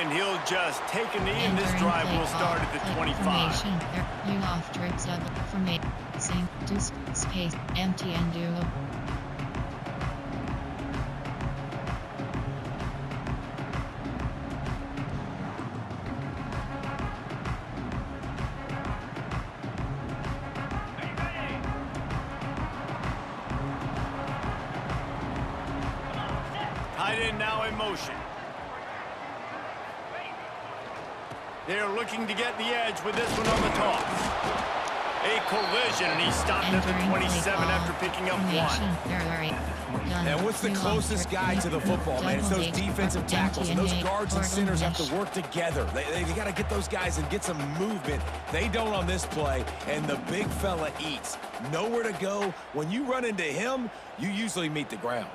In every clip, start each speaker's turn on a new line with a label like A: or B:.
A: And he'll just take a knee, and this drive will start at the 25.
B: You off tricks of formation. Do space empty and duo.
A: Tight end now in motion. They're looking to get the edge with this one on the toss. A collision, and he stopped at the 27 after picking up one.
C: And what's the closest guy to the football, man? It's those defensive tackles, and those guards and centers have to work together. They got to get those guys and get some movement. They don't on this play, and the big fella eats. Nowhere to go. When you run into him, you usually meet the ground.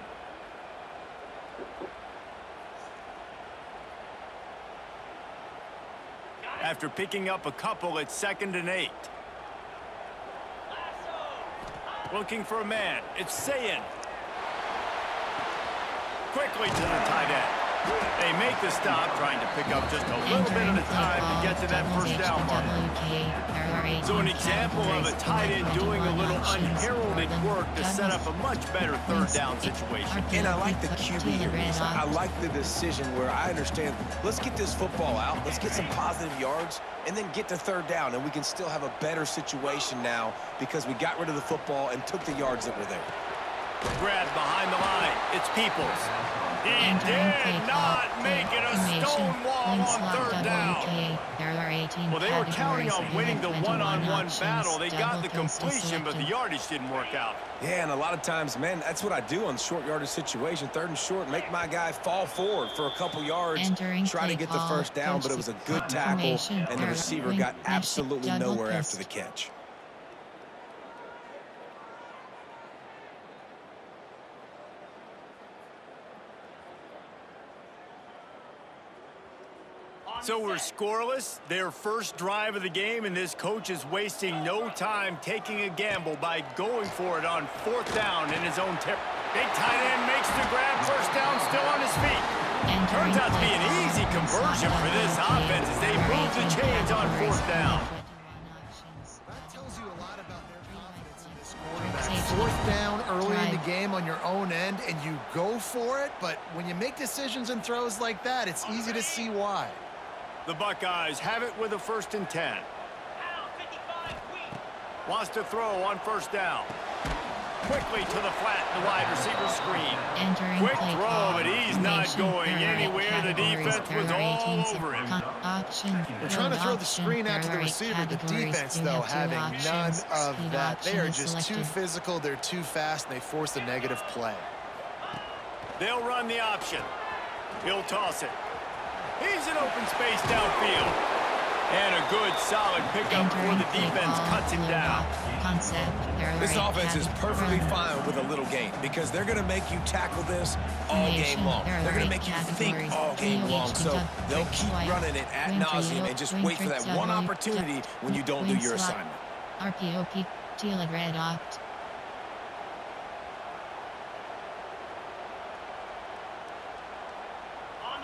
A: After picking up a couple, it's 2nd and 8. Looking for a man. It's Sayin. Quickly to the tight end. They make the stop, trying to pick up just a little bit at a time to get to that first down mark. So an example of a tight end doing a little unheralded work to set up a much better third down situation.
C: And I like the QB here. I like the decision where I understand, let's get this football out, let's get some positive yards, and then get to third down, and we can still have a better situation now because we got rid of the football and took the yards that were there.
A: Grab behind the line. It's Peoples. He did not make it a stone wall on third down. Well, they were counting on winning the one-on-one battle. They got the completion, but the yardage didn't work out.
C: Yeah, and a lot of times, man, that's what I do on short yardage situation. 3rd and short, make my guy fall forward for a couple yards, try to get the first down, but it was a good tackle, and the receiver got absolutely nowhere after the catch.
A: So we're scoreless, their first drive of the game, and this coach is wasting no time taking a gamble by going for it on 4th down in his own territory. Big tight end makes the grab, first down, still on his feet. Turns out to be an easy conversion for this offense as they move the chains on 4th down.
D: That tells you a lot about their confidence in this quarterback. 4th down early in the game on your own end, and you go for it, but when you make decisions and throws like that, it's easy to see why.
A: The Buckeyes have it with a 1st and 10. Wants to throw on 1st down. Quickly to the flat, the wide receiver screen. Quick throw, but he's not going anywhere. The defense was all over him.
D: They're trying to throw the screen out to the receiver. The defense, though, having none of that. They are just too physical, they're too fast, and they force a negative play.
A: They'll run the option. He'll toss it. He's in open space downfield. And a good, solid pickup before the defense cuts him down.
C: This offense is perfectly fine with a little game because they're going to make you tackle this all game long. They're going to make you think all game long. So they'll keep running it ad nauseum and just wait for that one opportunity when you don't do your assignment.
B: RPOP, Teal Red Opt.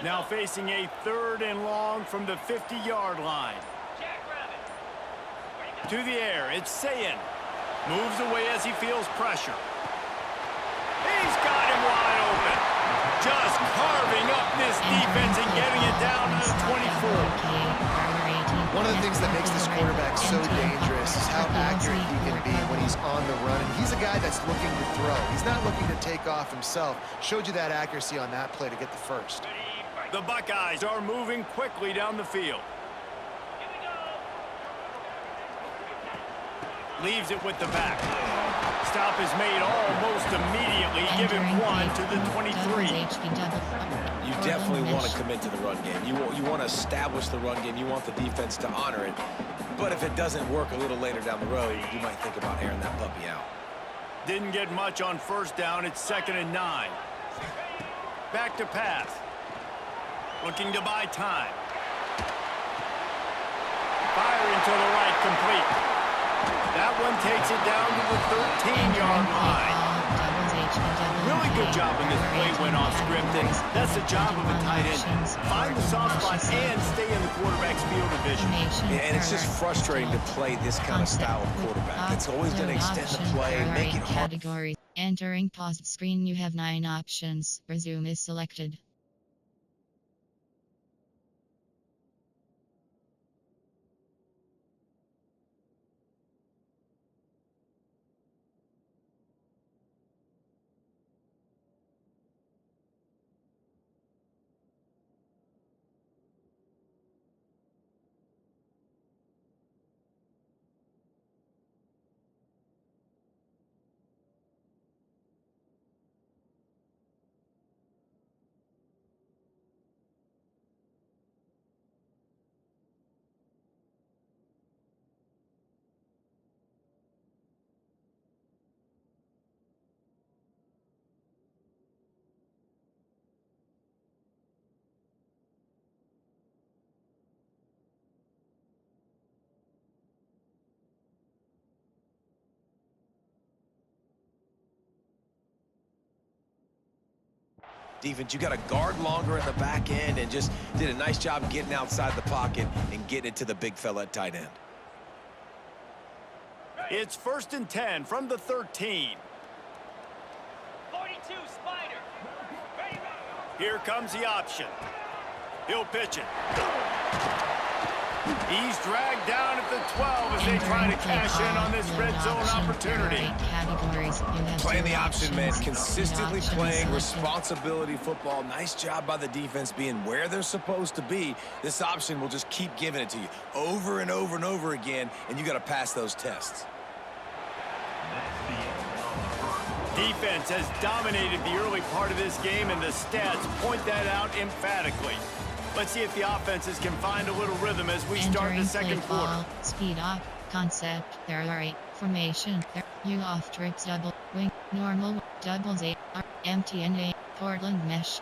A: Now facing a 3rd and long from the 50-yard line. To the air, it's Sayin. Moves away as he feels pressure. He's got him wide open. Just carving up this defense and getting it down to the 24.
D: One of the things that makes this quarterback so dangerous is how accurate he can be when he's on the run. And he's a guy that's looking to throw. He's not looking to take off himself. Showed you that accuracy on that play to get the first.
A: The Buckeyes are moving quickly down the field. Leaves it with the back. Stop is made almost immediately. Give him 1 to the 23.
C: You definitely want to commit to the run game. You want to establish the run game. You want the defense to honor it. But if it doesn't work a little later down the road, you might think about airing that puppy out.
A: Didn't get much on 1st down. It's 2nd and 9. Back to pass. Looking to buy time. Firing to the right, complete. That one takes it down to the 13-yard line. Really good job when this play went off script, and that's the job of a tight end. Find the soft spot and stay in the quarterback's field of vision.
C: Yeah, and it's just frustrating to play this kind of style of quarterback. It's always going to extend the play, make it hard.
B: Categories. Entering paused screen, you have 9 options. Resume is selected.
C: Defense, you got to guard longer in the back end and just did a nice job getting outside the pocket and getting it to the big fella at tight end.
A: It's 1st and 10 from the 13.
E: 42, Spider. Ready,
A: Here comes the option. He'll pitch it. He's dragged down at the 12 as they try to cash in on this red zone opportunity.
C: Playing the option, man. Consistently playing responsibility football. Nice job by the defense being where they're supposed to be. This option will just keep giving it to you over and over and over again, and you got to pass those tests.
A: Defense has dominated the early part of this game, and the stats point that out emphatically. Let's see if the offenses can find a little rhythm as we start the second quarter.
B: Speed up, concept, there are 8, formation, there, you off trips, double, wing, normal, doubles 8, empty and 8, Portland mesh.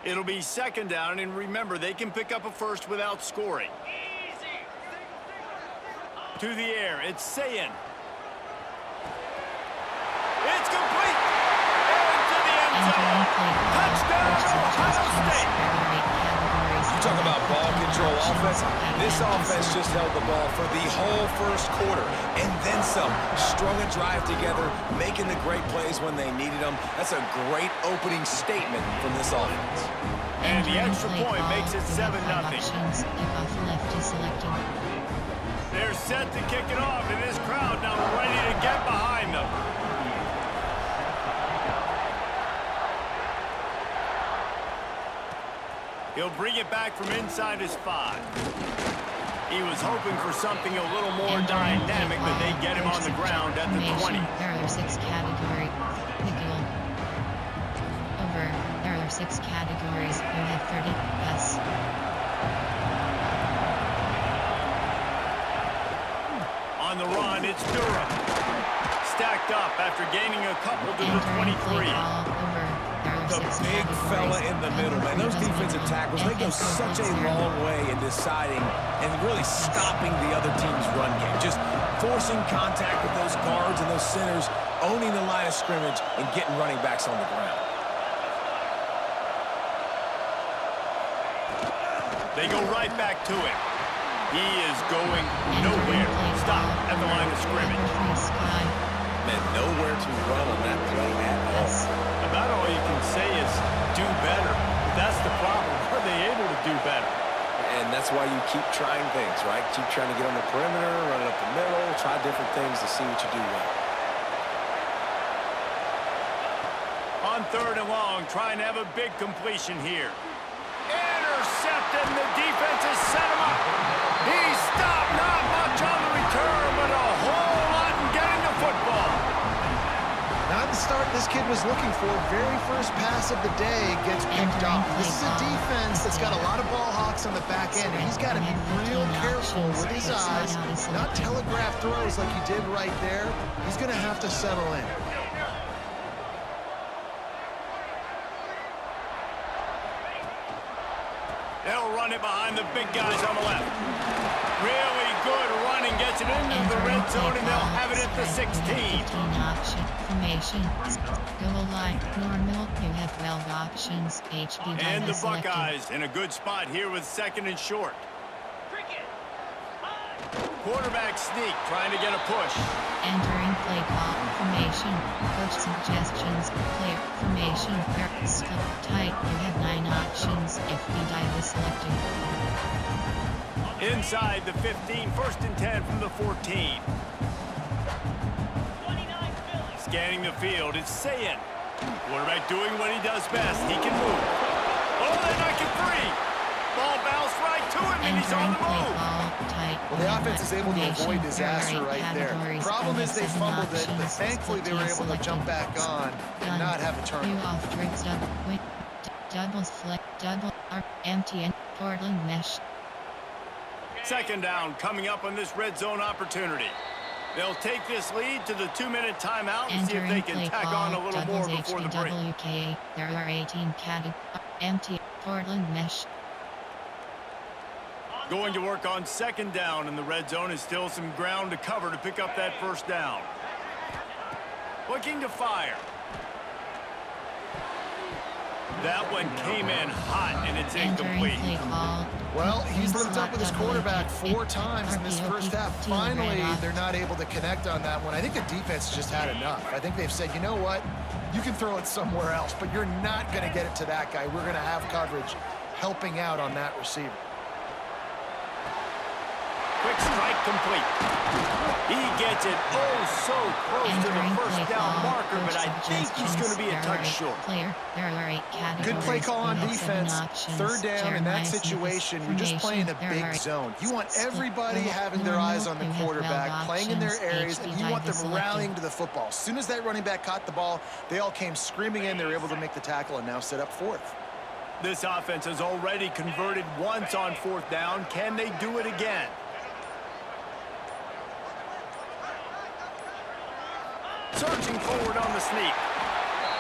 A: It'll be 2nd down, and remember, they can pick up a first without scoring. To the air, it's Sayin. It's complete! Into the end zone! Touchdown, Ohio State!
C: You talk about ball control offense. This offense just held the ball for the whole first quarter and then some. Strung a drive together, making the great plays when they needed them. That's a great opening statement from this offense.
A: And the extra point makes it 7-0. They're set to kick it off, and this crowd now ready to get behind them. He'll bring it back from inside his 5. He was hoping for something a little more dynamic, but they get him on the ground at the 20.
B: There are 6 categories. Nickel. Over. There are 6 categories. You have 30. Yes.
A: On the run, it's Durham. Stacked up after gaining a couple to the 23.
C: The big fella in the middle, man. Those defensive tackles, they go such a long way in deciding and really stopping the other team's run game. Just forcing contact with those guards and those centers, owning the line of scrimmage, and getting running backs on the ground.
A: They go right back to him. He is going nowhere. Stop at the line of scrimmage.
C: Man, nowhere to run on that play at all.
A: About all you can say is do better. But that's the problem. Are they able to do better?
C: And that's why you keep trying things, right? Keep trying to get on the perimeter, run it up the middle, try different things to see what you do well.
A: On 3rd and long, trying to have a big completion here. Intercepted, and the defense has set him up. He stopped, not much on the return, but a whole lot in getting the football.
D: Not the start this kid was looking for. Very first pass of the day gets picked off. This is a defense that's got a lot of ball hawks on the back end, and he's got to be real careful with his eyes, not telegraph throws like he did right there. He's going to have to settle in.
A: They'll run it behind the big guys on the left. Really good running, gets Gets it into the red zone, and they'll have it at the 16.
B: 15 option formation. Goal line normal. You have 12 options. HB
A: And the
B: selected.
A: Buckeyes in a good spot here with 2nd and short.
E: Cricket. High.
A: Quarterback sneak, trying to get a push.
B: Entering play call formation. Coach suggestions. Player formation. Still tight. You have 9 options. HB dive is selected.
A: Inside the 15, 1st and 10 from the 14.
E: 29 Phillies.
A: Scanning the field, it's Sayin. Quarterback doing what he does best. He can move. Oh, they're not get free. Ball bounced right to him, and he's on the
B: Play
A: move.
B: call tight.
D: Well, the offense is able to
B: Formation,
D: avoid disaster
B: variety
D: right there.
B: categories,
D: Problem is they
B: 7
D: fumbled it, but
B: options,
D: thankfully they were able to
B: selected.
D: jump back on and not have a
B: You
D: turnover.
B: off tricks double wing, doubles flick, double R, MTN, Portland mesh.
A: 2nd down coming up on this red zone opportunity. They'll take this lead to the 2-minute timeout and see if they
B: Entering
A: can
B: play
A: tack
B: call,
A: on a little more
B: doubles
A: before the break.
B: HBWK. There are 18 categories. MT, Portland mesh.
A: Going to work on 2nd down in the red zone is still some ground to cover to pick up that 1st down. Looking to fire. That one came in hot, and it's
B: Entering play
A: incomplete.
B: call.
D: Well, he's
B: Wing
D: linked up with his
B: slot
D: quarterback
B: double
D: 4 times in this first half.
B: RPO,
D: Finally,
B: red
D: they're not able to connect on that one. I think the defense just had enough. I think they've said, you know what? You can throw it somewhere else, but you're not going to get it to that guy. We're going to have coverage helping out on that receiver.
A: Quick strike complete. He gets it so close to the
B: Entering
A: 1st
B: play
A: down
B: call,
A: marker, but I
B: coach
A: think he's going to be a
B: suggestions.
A: touch short.
B: Player, there are 8 categories.
D: Good play call on
B: You have 7
D: defense.
B: options.
D: 3rd down in that
B: Jeremiah Smith
D: situation, you're just playing a
B: formation. There
D: big
B: are
D: zone. You want
B: split
D: everybody
B: goal,
D: having their
B: normal.
D: eyes on the
B: You have 12
D: quarterback, playing in their
B: options.
D: areas, and you want them
B: selected.
D: rallying to the football. As soon as that running back caught the ball, they all came screaming in. They were able to make the tackle and now set up 4th.
A: This offense has already converted once on 4th down. Can they do it again? Searching forward on the sneak.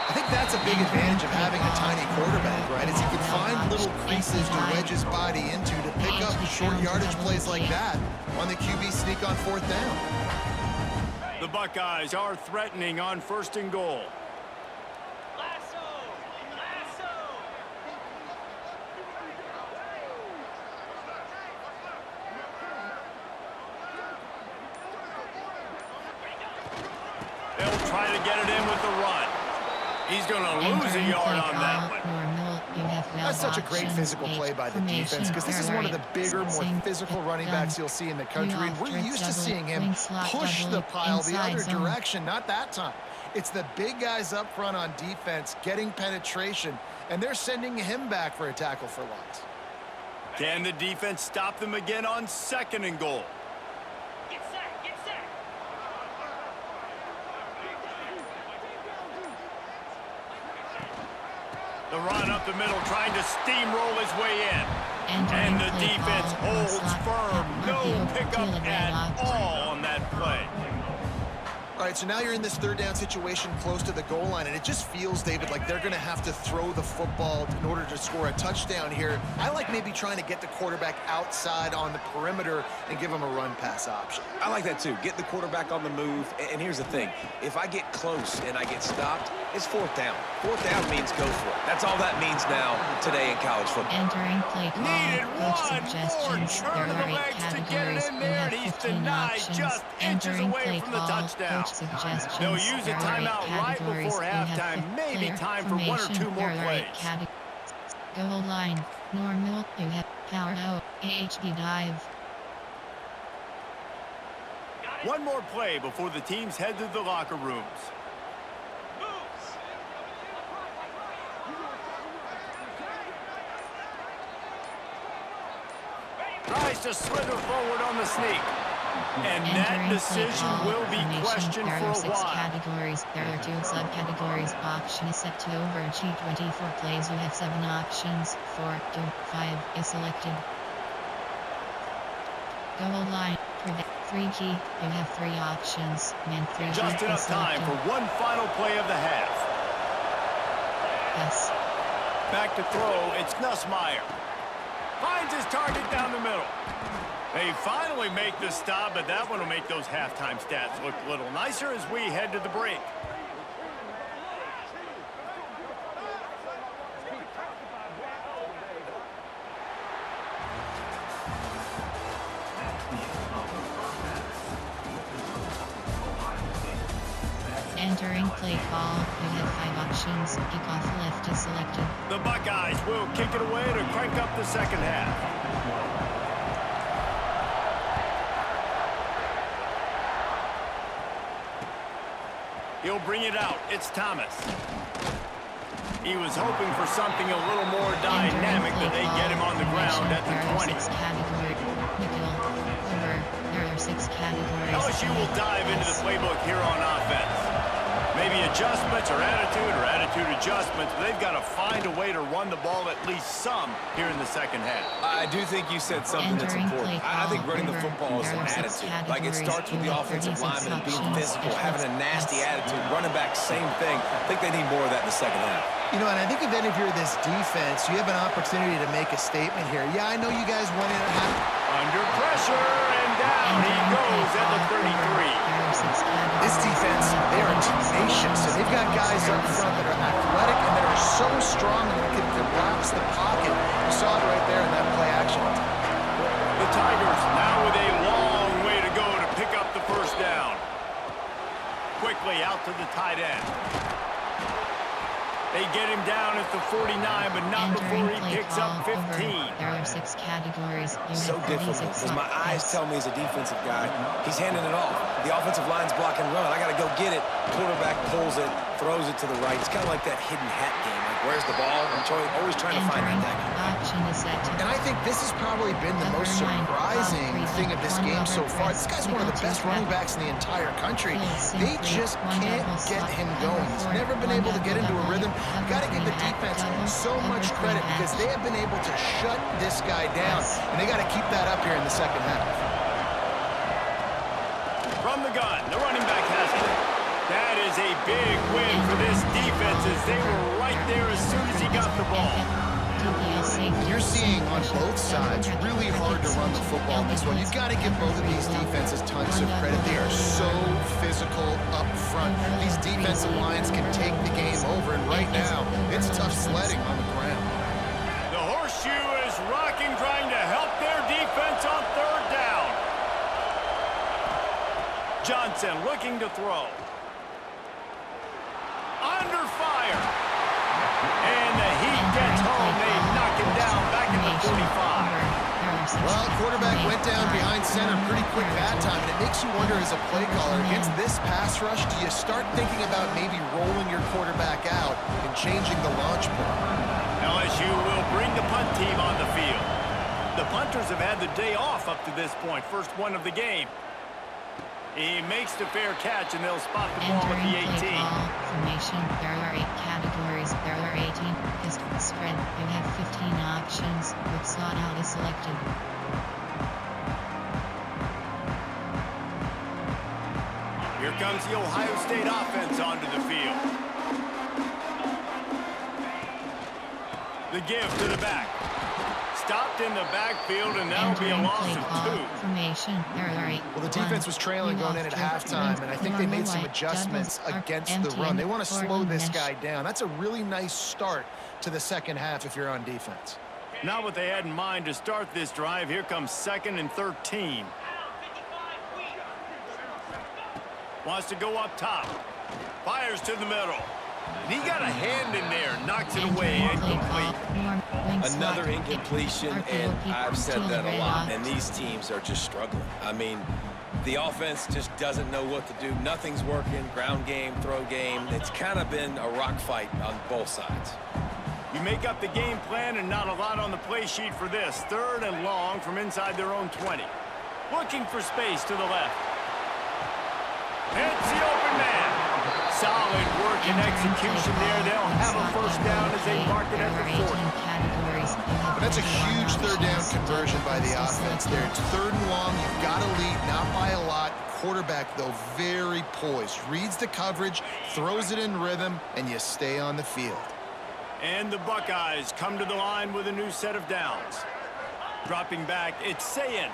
D: I think that's a big advantage of having a tiny quarterback, right? Is he can find little creases to wedge his body into to pick up short yardage plays like that on the QB sneak on 4th down.
A: The Buckeyes are threatening on 1st and goal.
E: Lasso. Lasso.
A: They'll try to get it in with the run. He's going to lose a yard on that one.
D: That's such a great physical play by the defense because this is one of the bigger, more physical running backs you'll see in the country. And we're used to seeing him push the pile the other direction, not that time. It's the big guys up front on defense getting penetration, and they're sending him back for a tackle for loss.
A: Can the defense stop them again on 2nd and goal?
E: Get set. Get set.
A: The run up the middle, trying to steamroll his way in. And the defense holds firm. No pickup at all on that play.
D: All right, so now you're in this 3rd down situation close to the goal line, and it just feels, David, like they're going to have to throw the football in order to score a touchdown here. I like maybe trying to get the quarterback outside on the perimeter and give him a run-pass option.
C: I like that too. Get the quarterback on the move. And here's the thing. If I get close and I get stopped, it's 4th down. 4th down means go for it. That's all that means now today in college football.
B: Entering play call,
A: Needed
B: coach
A: one more
B: suggestions. There
A: turn of
B: are
A: the
B: 8
A: legs to get it
B: categories.
A: in
B: You
A: there,
B: have
A: and he's
B: 15
A: denied
B: options.
A: just inches
B: Entering
A: away
B: play
A: from the
B: call,
A: touchdown.
B: coach suggestions.
A: They'll use a
B: There are 8
A: timeout right
B: categories.
A: before
B: You have
A: halftime. Maybe
B: player
A: time for 1 or 2 more
B: formation. There are 8
A: plays.
B: categories. Goal line, normal. You have power out, AHD dive.
E: Got it.
A: One more play before the teams head to the locker rooms.
E: Moves.
A: Tries to slither forward on the sneak. And that
B: Entering play
A: decision
B: call,
A: will be
B: formation.
A: questioned
B: There
A: for
B: are
A: a
B: 6
A: while.
B: categories. There are 2 subcategories. Option is set to overachieve 24 plays. You have 7 options. 4 to 5 is selected. Goal line. Prevent. 3 key. You have 3 options. Man 3
A: Just
B: key is
A: enough time
B: selected.
A: for one final play of the half.
B: Yes.
A: Back to throw, it's Nussmeier. Finds his target down the middle. They finally make the stop, but that one will make those halftime stats look a little nicer as we head to the break.
B: Entering play call, you have 5 options. Kickoff left is selected.
A: The Buckeyes will kick it away to crank up the second half. He'll bring it out. It's Thomas. He was hoping for something a little more dynamic, but they get him on the ground at the 20.
B: There are 6 categories.
A: LSU will dive into the playbook here on offense. Maybe adjustments or attitude adjustments. They've got to find a way to run the ball at least some here in the second half.
C: I do think you said something that's important. I think running the football is an attitude. Like, it starts with the offensive lineman being physical, having a nasty attitude. Running back, same thing. I think they need more of that in the second half.
D: You know, and I think if any of you are this defense, you have an opportunity to make a statement here. Yeah, I know you guys went in and
A: under pressure, and down he goes at the 33.
D: This defense, they are tenacious. So they've got guys up front that are athletic and that are so strong and can collapse the pocket. You saw it right there in that play action.
A: The Tigers now with a long way to go to pick up the first down. Quickly out to the tight end. They get him down at the 49, but not before he picks up 15.
B: There are 6 categories.
C: So difficult because my eyes tell me as a defensive guy, he's handing it off. The offensive line's block and run. I got to go get it. Quarterback pulls it, throws it to the right. It's kind of like that hidden hat game. Like, where's the ball? I'm always trying to find that guy.
D: And I think this has probably been the most surprising thing of this game so far. This guy's one of the best running backs in the entire country. They just can't get him going. He's never been able to get into a rhythm. Got to give the defense so much credit because they have been able to shut this guy down, and they got to keep that up here in the second half.
A: From the gun, the running back has it. That is a big win for this defense as they were right there as soon as he got the ball.
D: You're seeing on both sides really hard to run the football in this one. You've got to give both of these defenses tons of credit. They are so physical up front. These defensive lines can take the game over, and right now, it's tough sledding on the ground.
A: The horseshoe is rocking, trying to help their defense on third down. Johnson looking to throw. Under fire. And the Heat gets home. They knock him down back at the 45.
D: Well, quarterback went down behind center pretty quick that time, and it makes you wonder as a play caller, against this pass rush, do you start thinking about maybe rolling your quarterback out and changing the launch point?
A: LSU will bring the punt team on the field. The punters have had the day off up to this point, first one of the game. He makes the fair catch, and they'll spot the ball at the 18.
B: Formation. There are 8 categories. There are 18. Pistol spread. You have 15 options. With slot out is selected.
A: Here comes the Ohio State offense onto the field. The give to the back. Stopped in the backfield, and that'll be a loss of 2.
B: Formation. There are 8.
D: Well, the defense was trailing going in at halftime, and I think they made some adjustments against the run. They want to slow this guy down. That's a really nice start to the second half if you're on defense.
A: Not what they had in mind to start this drive. Here comes 2nd and 13. Wants to go up top. Fires to the middle. And he got a hand in there, knocks it away, incomplete.
C: Another incompletion, and I've said that a lot, and these teams are just struggling. I mean, the offense just doesn't know what to do. Nothing's working, ground game, throw game. It's kind of been a rock fight on both sides.
A: You make up the game plan and not a lot on the play sheet for this. 3rd and long from inside their own 20. Looking for space to the left. It's the open man. Solid work and execution there. They'll have a first down as they mark it at the 40.
D: But that's a huge third down conversion by the offense there. It's 3rd and long. You've got to lead, not by a lot. Quarterback, though, very poised. Reads the coverage, throws it in rhythm, and you stay on the field.
A: And the Buckeyes come to the line with a new set of downs. Dropping back, it's Sayin.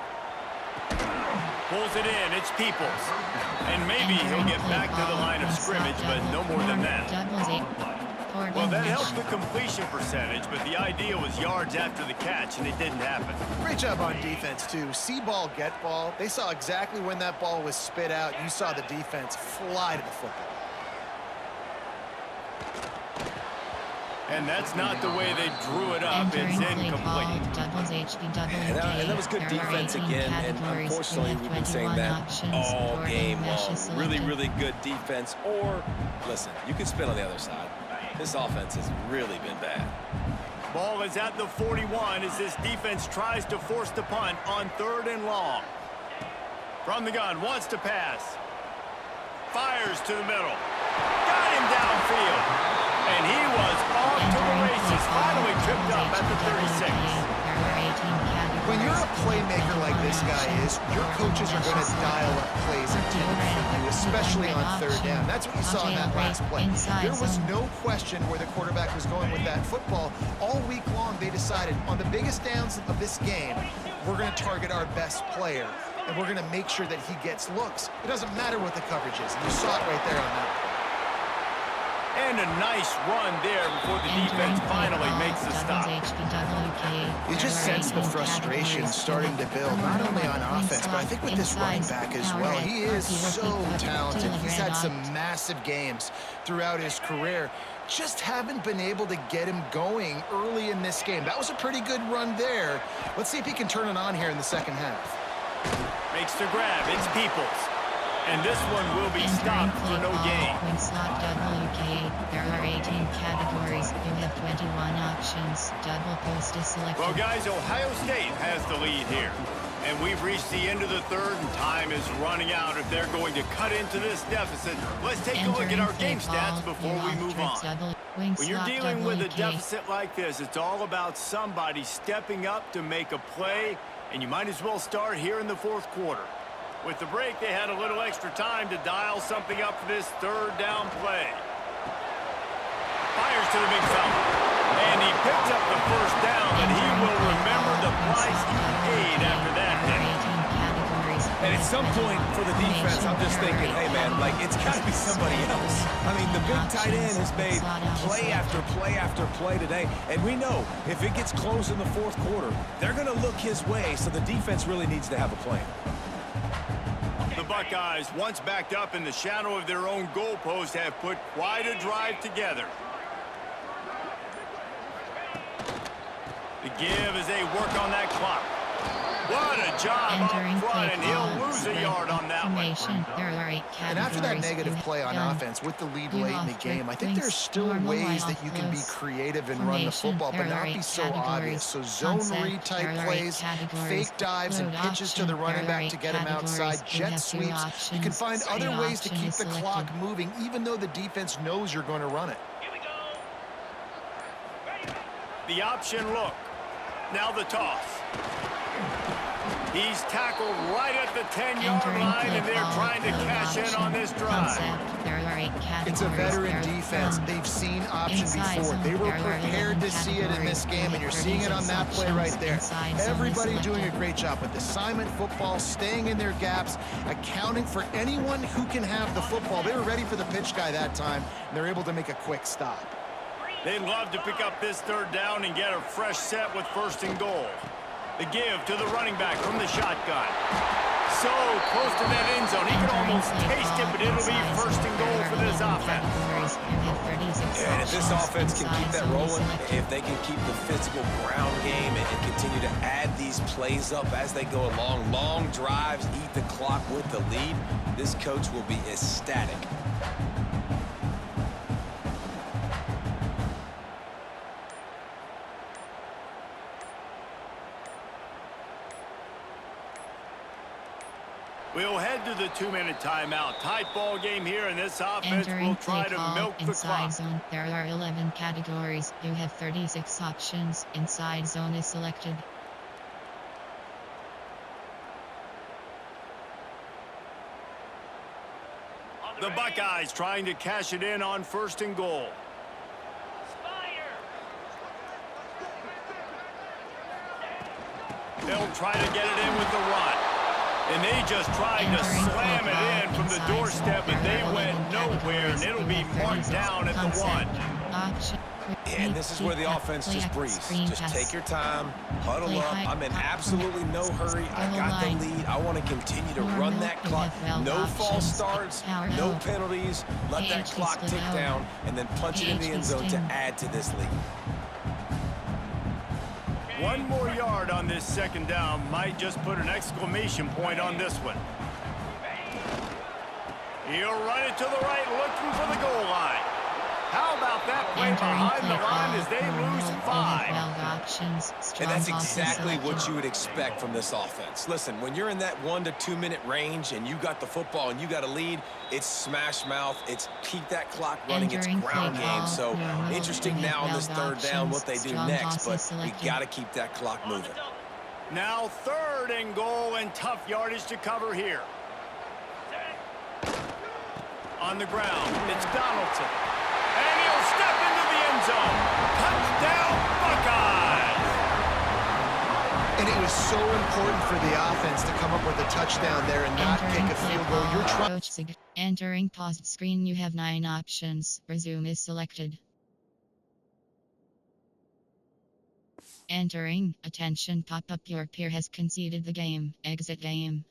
A: Pulls it in. It's Peoples. And maybe he'll get back to the line of scrimmage, but no more than that. Well, that helped the completion percentage, but the idea was yards after the catch, and it didn't happen.
D: Great job on defense, too. See ball, get ball. They saw exactly when that ball was spit out. You saw the defense fly to the football.
A: And that's not the way they drew it up. It's incomplete.
C: And that was good defense again, and unfortunately we've been saying that all game long. Really, really good defense, or, listen, you could spin on the other side. This offense has really been bad.
A: Ball is at the 41 as this defense tries to force the punt on 3rd and long. From the gun, wants to pass. Fires to the middle. Got him downfield. And he was off to the races, finally tripped up at the 36.
D: When you're a playmaker like this guy is, your coaches are going to dial up plays intended for you, especially on 3rd down. That's what you saw in that last play. There was no question where the quarterback was going with that football. All week long, they decided on the biggest downs of this game, we're going to target our best player, and we're going to make sure that he gets looks. It doesn't matter what the coverage is. And you saw it right there on that play.
A: And a nice run there before the defense finally makes the stop.
D: You just sense the frustration starting to build, not only on offense, but I think with this running back as well. He is so talented. He's had some massive games throughout his career. Just haven't been able to get him going early in this game. That was a pretty good run there. Let's see if he can turn it on here in the second half.
A: Makes the grab. It's Peoples. And this one will be stopped for no gain.
B: There are 18 categories. You have 21 options. Double post is selected.
A: Well, guys, Ohio State has the lead here. And we've reached the end of the 3rd, and time is running out if they're going to cut into this deficit. Let's take a look at our game stats before we move on. When you're dealing with a deficit like this, it's all about somebody stepping up to make a play, and you might as well start here in the 4th quarter. With the break, they had a little extra time to dial something up for this 3rd down play. Fires to the big fella. And he picks up the 1st down, and he will remember the price he paid after that hit.
C: And at some point for the defense, I'm just thinking, hey, man, like, it's got to be somebody else. I mean, the big tight end has made play after play after play today. And we know if it gets close in the 4th quarter, they're going to look his way, so the defense really needs to have a plan.
A: The Buckeyes, once backed up in the shadow of their own goalpost, have put quite a drive together. The give as they work on that clock. What a job up front, and he'll lose a yard on that one.
D: And after that negative play on offense with the lead late in the game, I think there's still ways that you can be creative and run the football, but not be so obvious. So zone read type plays, fake dives and pitches to the running back to get him outside, jet sweeps. You can find other ways to keep the clock moving, even though the defense knows you're going to run it.
E: Here we go. Ready.
A: The option look. Now the toss. He's tackled right at the 10-yard line, and they're trying to cash in on this drive.
D: It's a veteran defense. They've seen option before. They were prepared to see it in this game, and you're seeing it on that play right there. Everybody doing a great job with assignment football, staying in their gaps, accounting for anyone who can have the football. They were ready for the pitch guy that time, and they're able to make a quick stop.
A: They'd love to pick up this 3rd down and get a fresh set with 1st and goal. The give to the running back from the shotgun. So close to that end zone. He can almost taste it, but it'll be 1st and goal for this offense.
C: And if this offense can keep that rolling, if they can keep the physical ground game and continue to add these plays up as they go along, long drives, eat the clock with the lead, this coach will be ecstatic.
A: We'll head to the 2-minute timeout. Tight ball game here, and this offense will try to milk the clock.
B: Zone. There are 11 categories. You have 36 options. Inside zone is selected.
A: The Buckeyes trying to cash it in on 1st and goal. They'll try to get it in with the run. And they just tried to slam it in from the doorstep, but they went nowhere, and it'll be marked down at the 1.
C: And this is where the offense just breathes. Just take your time, huddle up. I'm in absolutely no hurry. I got the lead. I want to continue to run that clock. No false starts, no penalties. Let that clock tick down, and then punch it in the end zone to add to this lead.
A: 1 more yard on this 2nd down might just put an exclamation point on this one. He'll run it to the right, looking for the goal line. How about that play behind the line as they lose 5?
C: And that's exactly what you would expect from this offense. Listen, when you're in that 1 to 2 minute range and you got the football and you got a lead, it's smash mouth. It's keep that clock running. It's ground game. So interesting now on this 3rd down what they do next, but we got to keep that clock moving.
A: Now 3rd and goal and tough yardage to cover here. On the ground, it's Donaldson. And he'll step into the end zone. Touchdown, Buckeyes!
D: And it was so important for the offense to come up with a touchdown there and not kick a field goal. You're trying.
B: Entering paused screen, you have 9 options. Resume is selected. Entering, attention pop-up, your peer has conceded the game. Exit game.